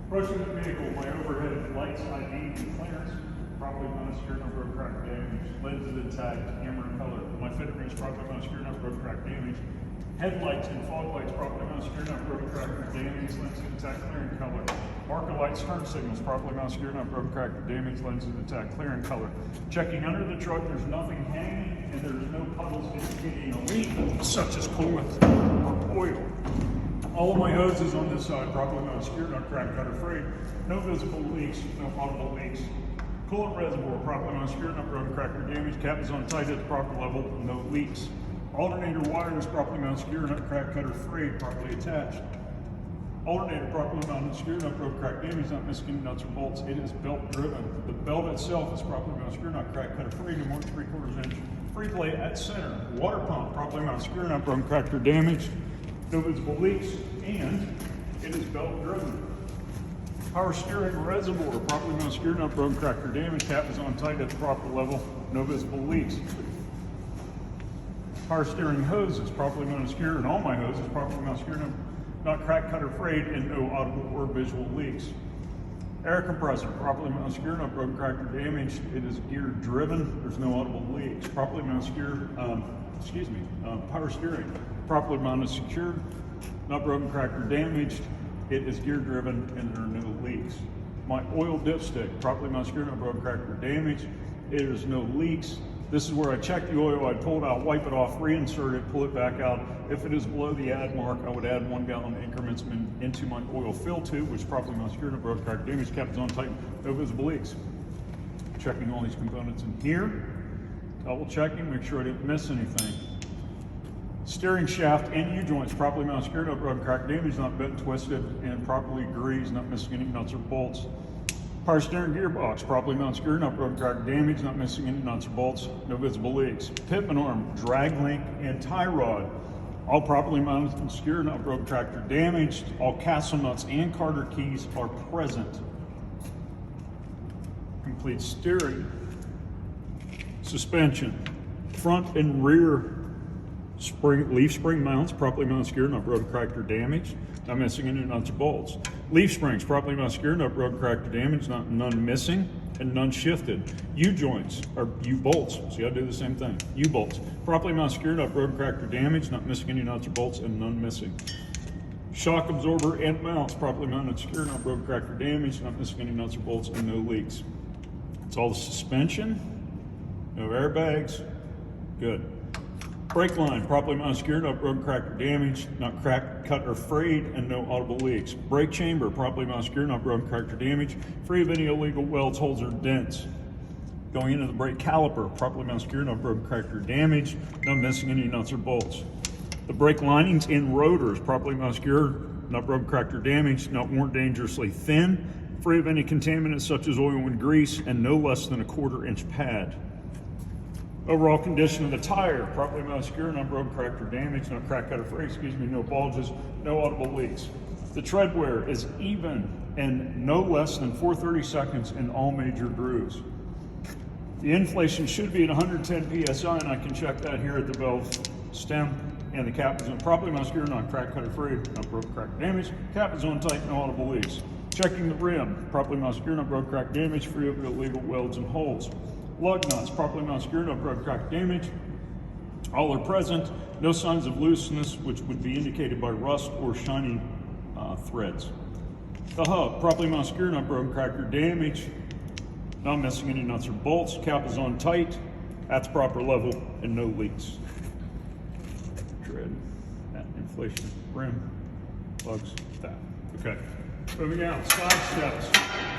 Approaching the vehicle, my overhead lights ID and clearance, properly mounted steering wheel broke, crack damage, lenses intact, camera in color. My fender rings properly mounted steering wheel broke, crack damage. Headlights and fog lights properly mounted steering wheel broke, crack damage, lenses intact, clear in color. Marker lights, turn signals properly mounted steering wheel broke, crack damage, lenses intact, clear in color. Checking under the truck, there's nothing hanging and there's no puddles indicating a leak, such as coolant or oil. All of my hoses on this side, properly mounted steering wheel crack cutter free. No visible leaks, no audible leaks. Coolant reservoir, properly mounted steering wheel broken, cracker damage. Cap is on tight at the proper level, no leaks. Alternator wires, properly mounted steering wheel crack cutter free, properly attached. Alternator, properly mounted steering wheel broken, crack damage, not missing any nuts or bolts. It is belt driven. The belt itself is properly mounted steering wheel crack cutter free, no more than 3/4 inch. Free plate at center. Water pump, properly mounted steering wheel broken, cracker damage. No visible leaks, and it is belt driven. Power steering reservoir, properly mounted steering wheel broken, cracker damage. Cap is on tight at the proper level, no visible leaks. Power steering hoses, properly mounted steering, all my hoses, properly mounted steering wheel, not crack cutter frayed, and no audible or visual leaks. Air compressor, properly mounted steering wheel broken, cracker damaged. It is gear driven. There's no audible leaks. Properly mounted power steering, properly mounted secured, not broken, cracked, or damaged. It is gear driven and there are no leaks. My oil dipstick, properly mounted steering, not broken, cracked, or damaged. There's no leaks. This is where I check the oil, I'd pull it out, wipe it off, reinsert it, pull it back out. If it is below the add mark, I would add 1 gallon increments into my oil fill tube, which is properly mounted steering, not broken, cracked, damaged, cap is on tight, no visible leaks. Checking all these components in here, double checking, make sure I didn't miss anything. Steering shaft and U-joints, properly mounted steering wheel broken, cracked, damaged, not bent, twisted, and properly greased, not missing any nuts or bolts. Power steering gearbox, properly mounted steering wheel broken, cracked, damaged, not missing any nuts or bolts, no visible leaks. Pitman arm, drag link, and tie rod, all properly mounted steering wheel broken, cracked, or damaged. All castle nuts and Carter keys are present. Complete steering. Suspension, front and rear leaf spring mounts, properly mounted steering wheel broken, cracked, or damaged, not missing any nuts or bolts. Leaf springs, properly mounted steering wheel broken, cracked, or damaged, none missing and none shifted. U-joints, or U-bolts, so you gotta do the same thing. U-bolts, properly mounted steering wheel broken, cracked, or damaged, not missing any nuts or bolts and none missing. Shock absorber and mounts, properly mounted steering wheel broken, cracked, or damaged, not missing any nuts or bolts and no leaks. It's all the suspension, no airbags, good. Brake line, properly mounted steering wheel broken, cracked, or damaged, not cracked, cut, or frayed, and no audible leaks. Brake chamber, properly mounted steering wheel broken, cracked, or damaged, free of any illegal welds, holes, or dents. Going into the brake caliper, properly mounted steering wheel broken, cracked, or damaged, not missing any nuts or bolts. The brake linings and rotors, properly mounted steering, not broken, cracked, or damaged, not worn dangerously thin, free of any contaminants such as oil and grease, and no less than a 1/4 inch pad. Overall condition of the tire, properly mounted steering, not broken, cracked, or damaged, no crack, cut, or fray, no bulges, no audible leaks. The tread wear is even and no less than 4/32 in all major grooves. The inflation should be at 110 PSI, and I can check that here at the valve stem, and the cap is on properly mounted steering, not crack, cut, or free, not broken, cracked, or damaged. Cap is on tight, no audible leaks. Checking the rim, properly mounted steering, not broken, cracked, damaged, free of illegal welds and holes. Lug nuts, properly mounted steering wheel broken, cracked, damage. All are present. No signs of looseness, which would be indicated by rust or shiny threads. The hub, properly mounted steering wheel broken, cracked, or damaged. Not missing any nuts or bolts. Cap is on tight, at the proper level, and no leaks. Tread, that inflation, rim, lugs, that. Okay. Moving out, side steps.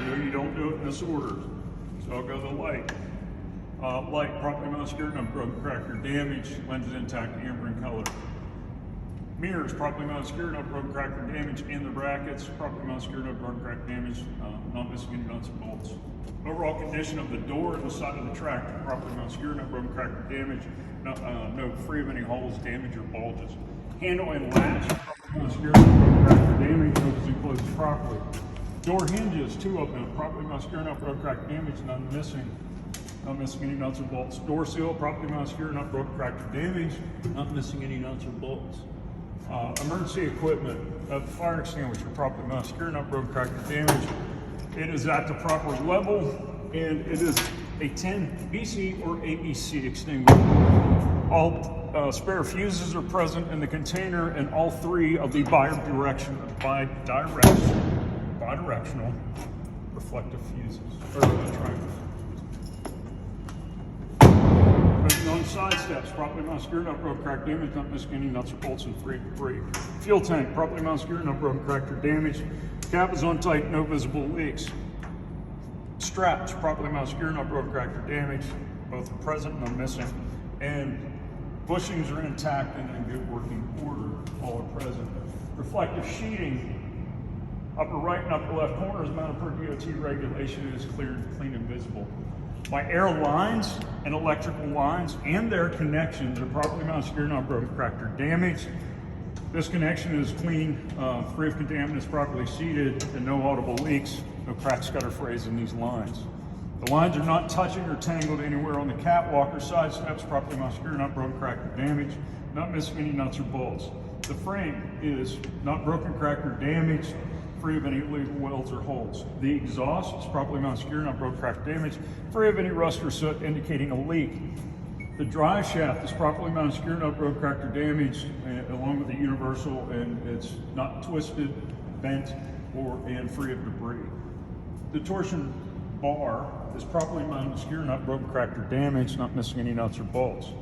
You don't do it in this order. So I'll go to the light. Light, properly mounted steering wheel broken, cracked, or damaged, lenses intact, amber in color. Mirrors, properly mounted steering wheel broken, cracked, or damaged, in the brackets, properly mounted steering wheel broken, cracked, damaged, not missing any nuts and bolts. Overall condition of the door and the side of the tractor, properly mounted steering wheel broken, cracked, or damaged, no free of any holes, damage, or bulges. Handle and latch, properly mounted steering wheel broken, cracked, or damaged, opens and closes properly. Door hinges, 2 of them, properly mounted steering wheel broken, cracked, or damaged, none missing. Not missing any nuts or bolts. Door seal, properly mounted steering, not broken, cracked, or damaged. Not missing any nuts or bolts. Emergency equipment, fire extinguisher properly mounted, secure, not broken, cracked, or damaged. It is at the proper level, and it is a 10 BC or ABC extinguisher. All spare fuses are present in the container, and all three of the bidirectional reflective fuses, or triangle. On side steps, properly mounted, secure, not broken, cracked, damaged, not missing any nuts or bolts, and free debris. Fuel tank, properly mounted, secure, not broken, cracked, or damaged. Cap is on tight, no visible leaks. Straps, properly mounted, secure, not broken, cracked, or damaged. Both are present, none missing. And bushings are intact and in good working order. All are present. Reflective sheeting, upper right and upper left corners mounted per DOT regulation. It is clear, clean, and visible. My air lines and electrical lines and their connections are properly mounted, secure, not broken, cracked, or damaged. This connection is clean, free of contaminants, properly seated, and no audible leaks, no cracks, cut, or frays in these lines. The lines are not touching or tangled anywhere on the catwalk or side steps, properly mounted, secure, not broken, cracked, or damaged, not missing any nuts or bolts. The frame is not broken, cracked, or damaged, free of any illegal welds or holes. The exhaust is properly mounted, secure, not broken, cracked, or damaged, free of any rust or soot indicating a leak. The drive shaft is properly mounted, secure, not broken, cracked, or damaged, along with the universal, and it's not twisted, bent, and free of debris. The torsion bar is properly mounted, secure, not broken, cracked, or damaged, not missing any nuts or bolts.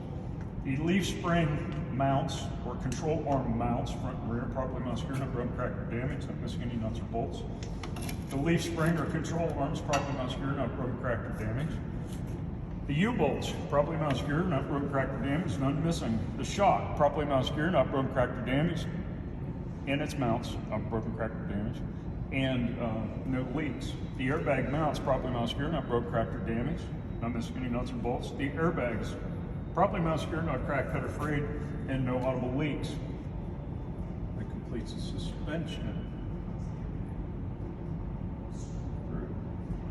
The leaf spring mounts or control arm mounts, front and rear, properly mounted, secure, not broken, cracked, or damaged, not missing any nuts or bolts. The leaf spring or control arms, properly mounted, secure, not broken, cracked, or damaged. The U-bolts, properly mounted, secure, not broken, cracked, or damaged, none missing. The shock, properly mounted, secure, not broken, cracked, or damaged, and its mounts, not broken, cracked, or damaged, and no leaks. The airbag mounts, properly mounted, secure, not broken, cracked, or damaged, not missing any nuts or bolts. The airbags, properly mounted, secure, not cracked, cut, or frayed, and no audible leaks. That completes the suspension.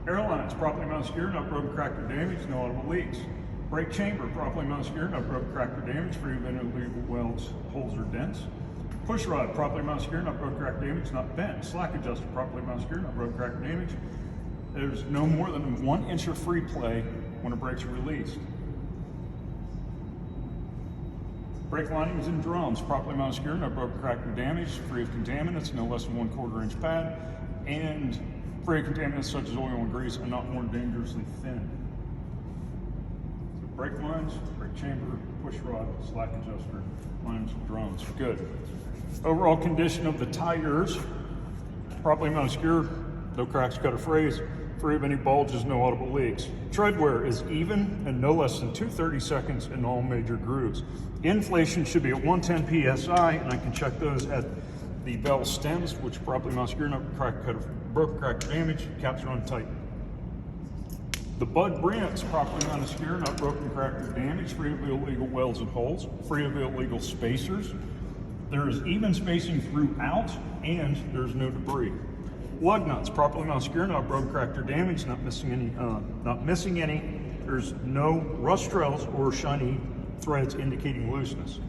Airlines, properly mounted, secure, not broken, cracked, or damaged, no audible leaks. Brake chamber, properly mounted, secure, not broken, cracked, or damaged, free of any illegal welds, holes, or dents. Push rod, properly mounted, secure, not broken, cracked, or damaged, not bent. Slack adjuster, properly mounted, secure, not broken, cracked, or damaged. There's no more than 1 inch of free play when the brakes are released. Brake linings and drums, properly mounted, secure, not broken, cracked, or damaged, free of contaminants, no less than 1/4 inch pad, and free of contaminants such as oil and grease, and not more dangerously thin. So brake lines, brake chamber, push rod, slack adjuster, lines, and drums. Good. Overall condition of the tires, properly mounted, secure, no cracks, cut, or frays, free of any bulges, no audible leaks. Tread wear is even and no less than 2/30 seconds in all major grooves. Inflation should be at 110 psi, and I can check those at the bell stems, which are properly mounted, secure, not cracked, cut, or broken, cracked, or damaged, caps are on tight. The bud brims, properly mounted, secure, not broken, cracked, or damaged, free of illegal welds and holes, free of illegal spacers. There is even spacing throughout, and there's no debris. Lug nuts, properly mounted, secure, not broken, cracked, or damaged, not missing any. There's no rust trails or shiny threads indicating looseness.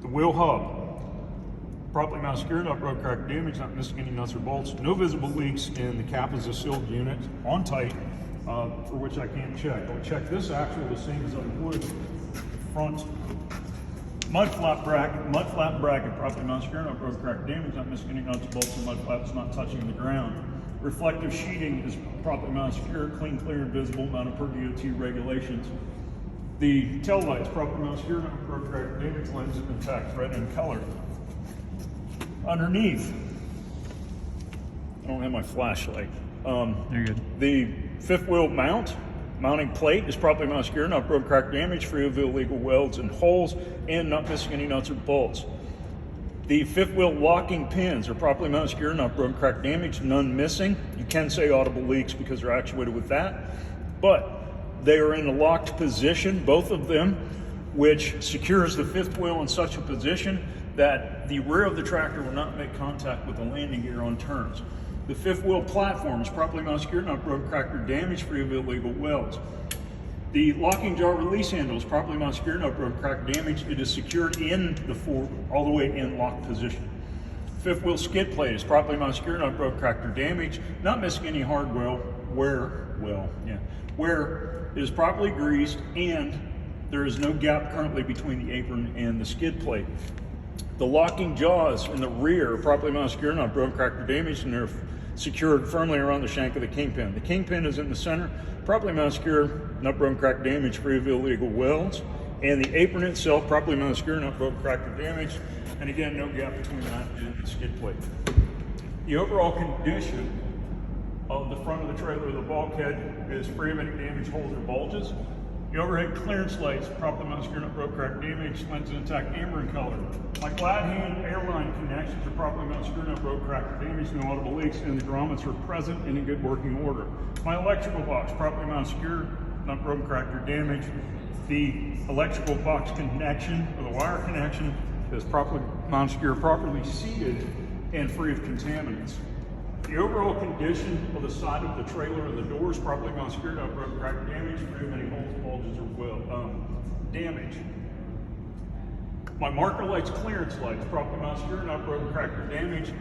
The wheel hub, properly mounted, secure, not broken, cracked, or damaged, not missing any nuts or bolts. No visible leaks, and the cap is a sealed unit on tight, for which I can't check. I'll check this axle the same as I would the front. Mud flap bracket, properly mounted, secure, not broken, cracked, or damaged, not missing any nuts or bolts. The mud flap is not touching the ground. Reflective sheeting is properly mounted, secure, clean, clear, and visible, mounted per DOT regulations. The tail lights, properly mounted, secure, not broken, cracked, or damaged, lens intact, red in color. Underneath, I don't have my flashlight. You're good. The fifth wheel mounting plate is properly mounted, secure, not broken, cracked, or damaged, free of illegal welds and holes, and not missing any nuts or bolts. The fifth wheel locking pins are properly mounted, secure, not broken, cracked, or damaged, none missing. You can say audible leaks because they're actuated with that, but they are in a locked position, both of them, which secures the fifth wheel in such a position that the rear of the tractor will not make contact with the landing gear on turns. The fifth wheel platform is properly mounted, secure, not broken, cracked, or damaged, free of illegal welds. The locking jar release handle is properly mounted, secure, not broken, cracked, damaged. It is secured in the all the way in lock position. Fifth wheel skid plate is properly mounted, secure, not broken, cracked, or damaged, not missing any hardware. Where it is properly greased, and there is no gap currently between the apron and the skid plate. The locking jaws in the rear are properly mounted, secure, not broken, cracked, or damaged, and they're secured firmly around the shank of the kingpin. The kingpin is in the center, properly mounted, secure, not broken, cracked, damaged, free of illegal welds. And the apron itself, properly mounted, secure, not broken, cracked, or damaged. And again, no gap between that and the skid plate. The overall condition of the front of the trailer, the bulkhead, is free of any damage, holes, or bulges. The overhead clearance lights, properly mounted, secure, not broken, cracked, damaged, lens intact, amber in color. My glad hand airline connections are properly mounted, secure, not broken, cracked, or damaged, no audible leaks, and the grommets are present and in good working order. My electrical box, properly mounted, secure, not broken, cracked, or damaged. The electrical box connection, or the wire connection, is properly mounted, secure, properly seated, and free of contaminants. The overall condition of the side of the trailer and the doors, properly mounted, secure, not broken, cracked, damaged, free of any holes, bulges, or damage. My marker lights, clearance lights, properly mounted, secure, not broken, cracked, or damaged.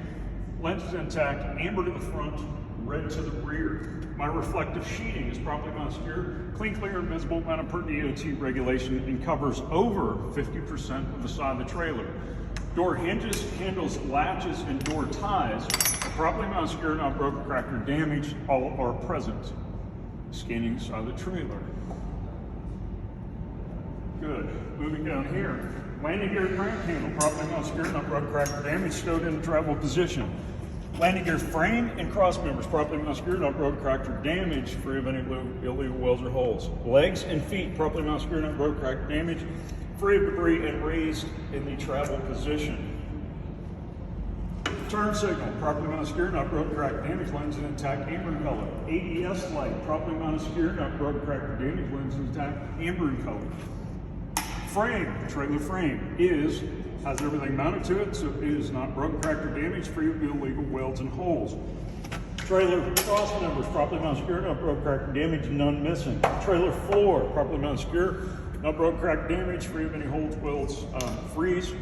Lenses intact, amber to the front, red to the rear. My reflective sheeting is properly mounted, secure, clean, clear, and visible, mounted per DOT regulation, and covers over 50% of the side of the trailer. Door hinges, handles, latches, and door ties are properly mounted, secure, not broken, cracked, or damaged. All are present. Scanning the side of the trailer. Good. Moving down here. Landing gear crank handle, properly mounted, secure, not broken, cracked, or damaged, stowed in the travel position. Landing gear frame and cross members, properly mounted, secure, not broken, cracked, or damaged, free of any illegal welds or holes. Legs and feet, properly mounted, secure, not broken, cracked, or damaged, free of debris, and raised in the travel position. Turn signal, properly mounted, secure, not broken, cracked, damaged, lens intact, amber in color. ADS light, properly mounted, secure, not broken, cracked, or damaged, lens intact, amber in color. Frame, trailer frame, has everything mounted to it, so it is not broken, cracked, or damaged, free of illegal welds and holes. Trailer cross members, properly mounted, secure, not broken, cracked, or damaged, none missing. Trailer floor, properly mounted, secure, not broken, cracked, damaged, free of any holes, welds, freeze,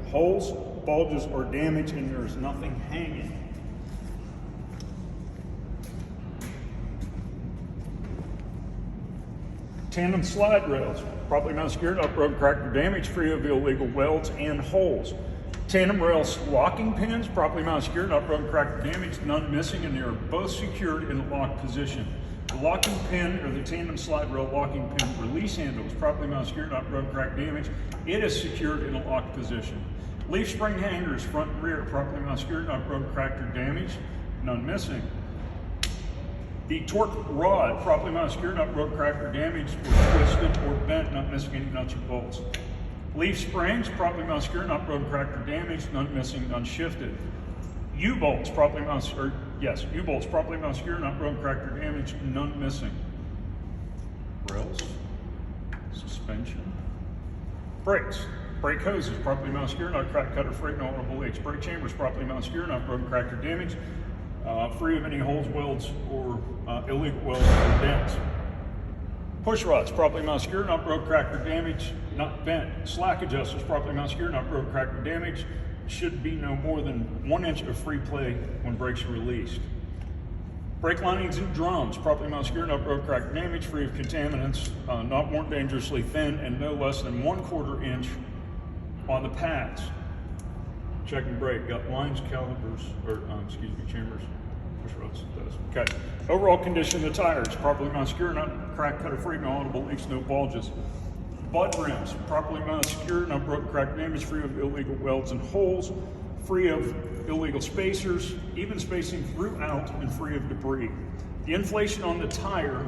holes, bulges, or damage, and there is nothing hanging. Tandem slide rails, properly mounted, secure, not broken, cracked, or damaged, free of illegal welds and holes. Tandem rails locking pins, properly mounted, secure, not broken, cracked, or damaged, none missing, and they are both secured in a locked position. The locking pin, or the tandem slide rail locking pin release handle, is properly mounted, secure, not broken, cracked, damaged. It is secured in a locked position. Leaf spring hangers, front and rear, properly mounted, secure, not broken, cracked, or damaged, none missing. The torque rod, properly mounted, secure, not broken, cracked, or damaged, or twisted or bent, not missing any nuts or bolts. Leaf springs, properly mounted, secure, not broken, cracked, or damaged, none missing, none shifted. U-bolts, properly mounted, U-bolts, properly mounted, secure, not broken, cracked, or damaged, none missing. Rails, suspension. Brakes, brake hoses, properly mounted, secure, not cracked, cut, or frayed, no audible leaks. Brake chambers, properly mounted, secure, not broken, cracked, or damaged, free of any holes, welds, or illegal welds or dents. Push rods, properly mounted, secure, not broken, cracked, or damaged, not bent. Slack adjusters, properly mounted, secure, not broken, cracked, or damaged. Should be no more than 1 inch of free play when brakes are released. Brake linings and drums, properly mounted, secure, not broken, cracked, or damaged, free of contaminants, not worn dangerously thin, and no less than 1/4 inch on the pads. Check and brake, got lines, calipers, or chambers. Push rods does. Okay. Overall condition of the tires, properly mounted, secure, not cracked, cut, or free, no audible leaks, no bulges. Bud rims, properly mounted, secure, not broken, cracked, damaged, free of illegal welds and holes, free of illegal spacers, even spacing throughout, and free of debris. The inflation on the tire,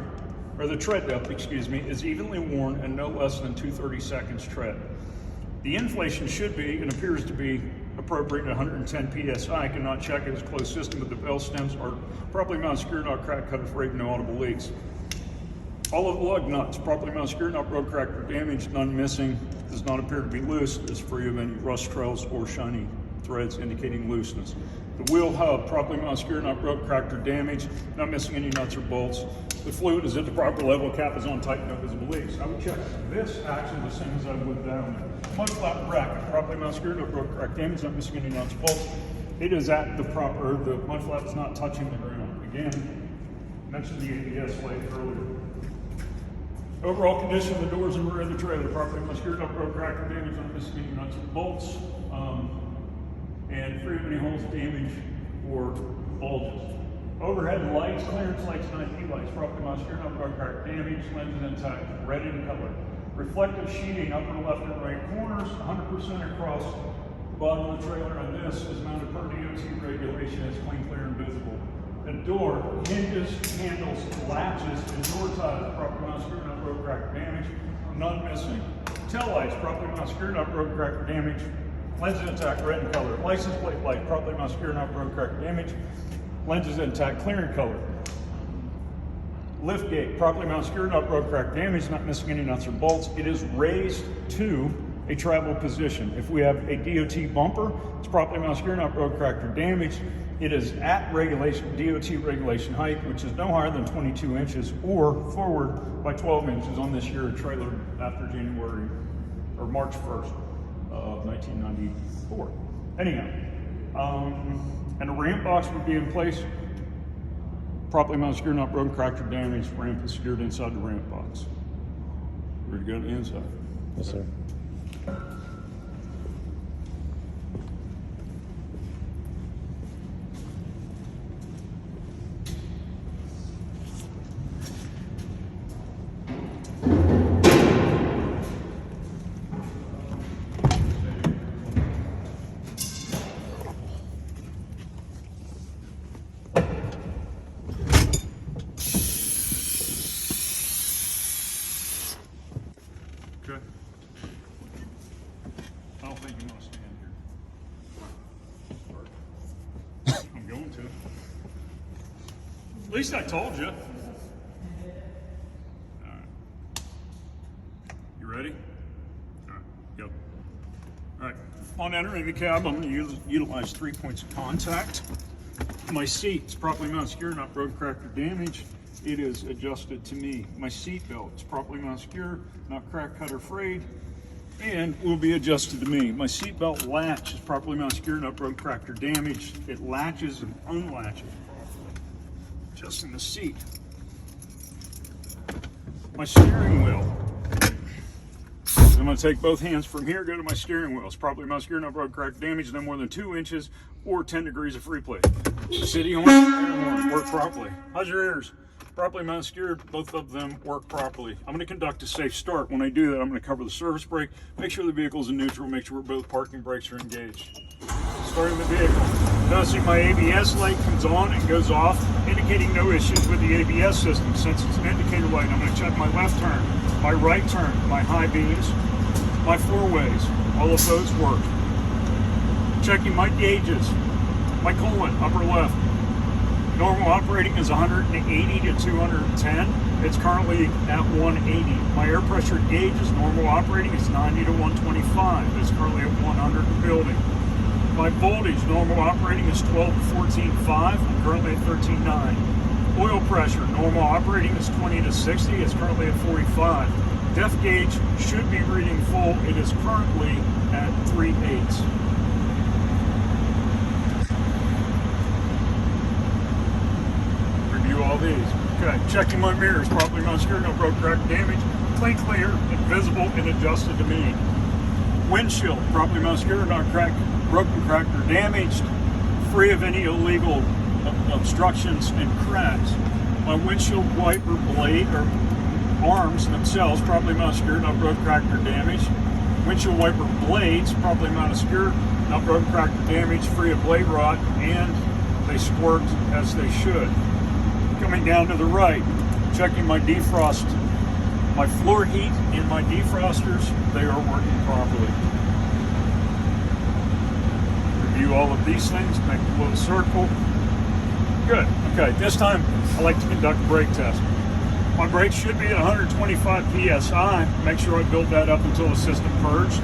or the tread depth, is evenly worn and no less than 2/32 tread. The inflation should be, and appears to be, appropriate at 110 PSI. I cannot check it as closed system, but the bell stems are properly mounted, secure, not cracked, cut, or frayed, no audible leaks. All of the lug nuts, properly mounted, secure, not broken, cracked, or damaged, none missing, does not appear to be loose, is free of any rust trails or shiny threads indicating looseness. The wheel hub, properly mounted skirt, not broke, cracked, or damaged, not missing any nuts or bolts. The fluid is at the proper level, cap is on tight, no visible leaks. I would check this action the same as I would down there. Mud flap bracket, properly mounted skirt, no broke, cracked, damaged, not missing any nuts or bolts. It is at the proper, the mud flap is not touching the ground. Again, mentioned the ABS light earlier. Overall condition of the doors and rear of the trailer, properly mounted skirt, no broke, cracked, or damaged, not missing any nuts or bolts. And free of any holes, damage, or bulges. Overhead lights, clearance lights, and IP lights, properly mounted skirt, no broke, cracked, damaged, lenses intact, red in color. Reflective sheeting, upper left and right corners, 100% across the bottom of the trailer, and this is mounted per DOT regulation, it's clean, clear, and visible. The door, hinges, handles, latches, and door ties, properly mounted skirt, no broke, cracked, damaged, none missing. Tail lights, properly mounted skirt, no broke, cracked, damaged, lenses intact, red in color. License plate light, properly mounted skirt, not broke, cracked, damaged, lenses intact, clear in color. Lift gate, properly mounted skirt, not broke, cracked, damaged, not missing any nuts or bolts. It is raised to a travel position. If we have a DOT bumper, it's properly mounted skirt, not broke, cracked, or damaged. It is at regulation, DOT regulation height, which is no higher than 22 inches or forward by 12 inches on this year trailer after January or March 1st of 1994. Anyhow, and a ramp box would be in place. Properly mounted skirt, not broken, cracked, or damaged. Ramp is secured inside the ramp box. Ready to go to the inside? Yes, sir. Okay. I don't think you want to stand here. I'm going to. At least I told you. All right. You ready? All right, go. All right, on entering the cab, I'm going to utilize 3 points of contact. My seat is properly mounted secure, not broken, cracked, or damaged. It is adjusted to me. My seat belt is properly mounted secure, not cracked, cut, or frayed, and will be adjusted to me. My seat belt latch is properly mounted secure, not broken, cracked, or damaged. It latches and unlatches. Adjusting the seat. My steering wheel. I'm going to take both hands from here, go to my steering wheel. It's properly mounted secure, not broken, cracked, damaged, no more than 2 inches or 10 degrees of free play. City horn, air horn, work properly. How's your ears? Properly mounted secured, both of them work properly. I'm going to conduct a safe start. When I do that, I'm going to cover the service brake, make sure the vehicle is in neutral, make sure both parking brakes are engaged. Starting the vehicle. Noticing my ABS light comes on and goes off, indicating no issues with the ABS system. Since it's an indicator light, I'm going to check my left turn, my right turn, my high beams, my four-ways. All of those work. Checking my gauges, my coolant, upper left. Normal operating is 180 to 210. It's currently at 180. My air pressure gauge is normal operating is 90 to 125. It's currently at 100 in building. My voltage, normal operating is 12 to 14.5. I'm currently at 13.9. Oil pressure, normal operating is 20 to 60. It's currently at 45. Depth gauge should be reading full. It is currently at 3/8. All these. Okay, checking my mirrors, properly mounted secure, no broke, cracked, damage, clean, clear, and visible, and adjusted to me. Windshield, properly mounted secure, not cracked, broken, cracked, or damaged, free of any illegal obstructions and cracks. My windshield wiper blade or arms themselves, properly mounted secure, not broken, cracked, or damaged. Windshield wiper blades, properly mounted secure, not broken, cracked, or damaged, free of blade rot, and they squirt as they should. Coming down to the right, checking my defrost, my floor heat and my defrosters, they are working properly. Review all of these things, make a little circle. Good, okay, this time I like to conduct a brake test. My brakes should be at 125 PSI. Make sure I build that up until the system purged.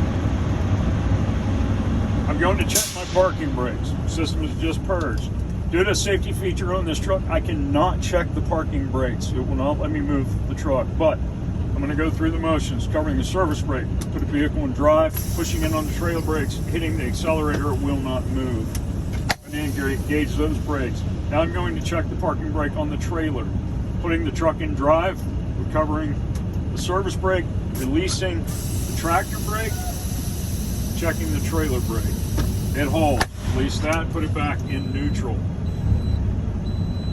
I'm going to check my parking brakes. System is just purged. Due to a safety feature on this truck, I cannot check the parking brakes. It will not let me move the truck, but I'm going to go through the motions, covering the service brake, put the vehicle in drive, pushing in on the trailer brakes, hitting the accelerator, it will not move. I didn't engage those brakes. Now I'm going to check the parking brake on the trailer, putting the truck in drive, recovering the service brake, releasing the tractor brake, checking the trailer brake. It holds. Release that, put it back in neutral.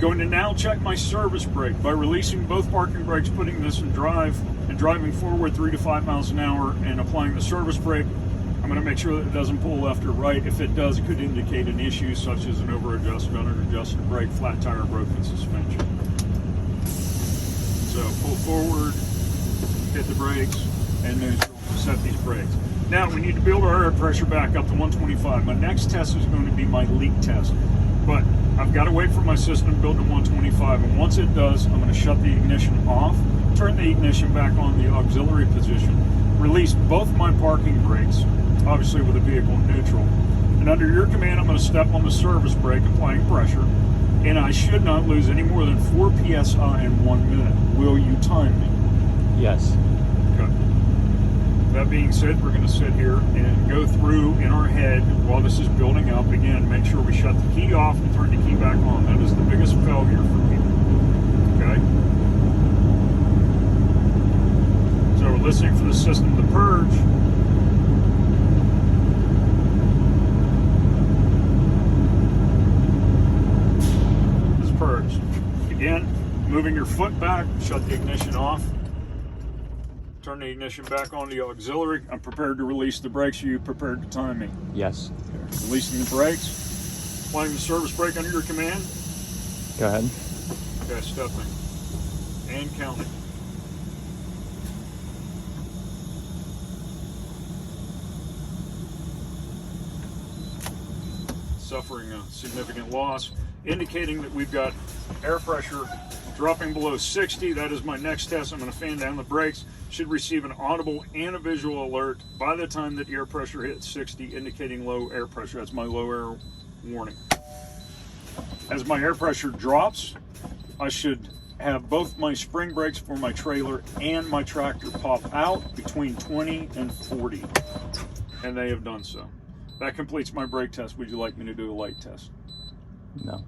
Going to now check my service brake by releasing both parking brakes, putting this in drive, and driving forward 3 to 5 miles an hour and applying the service brake. I'm going to make sure that it doesn't pull left or right. If it does, it could indicate an issue such as an over-adjusted, under-adjusted brake, flat tire, broken suspension. So pull forward, hit the brakes, and neutral, set these brakes. Now we need to build our air pressure back up to 125. My next test is going to be my leak test, but I've got to wait for my system to build to 125, and once it does, I'm going to shut the ignition off, turn the ignition back on the auxiliary position, release both my parking brakes, obviously with the vehicle in neutral, and under your command I'm going to step on the service brake, applying pressure, and I should not lose any more than 4 psi in 1 minute. Will you time me? Yes. Okay. That being said, we're going to sit here and go through in our head while this is building up. Again, make sure we shut the key off and turn the key back on. That is the biggest failure for me. Okay? So we're listening for the system to purge. It's purged. Again, moving your foot back, shut the ignition off. Turn the ignition back on the auxiliary. I'm prepared to release the brakes. Are you prepared to time me? Yes. Okay. Releasing the brakes. Applying the service brake under your command. Go ahead. Okay, stepping. And counting. Suffering a significant loss, indicating that we've got air pressure dropping below 60. That is my next test. I'm going to fan down the brakes. Should receive an audible and a visual alert by the time that the air pressure hits 60, indicating low air pressure. That's my low air warning. As my air pressure drops, I should have both my spring brakes for my trailer and my tractor pop out between 20 and 40. And they have done so. That completes my brake test. Would you like me to do a light test? No.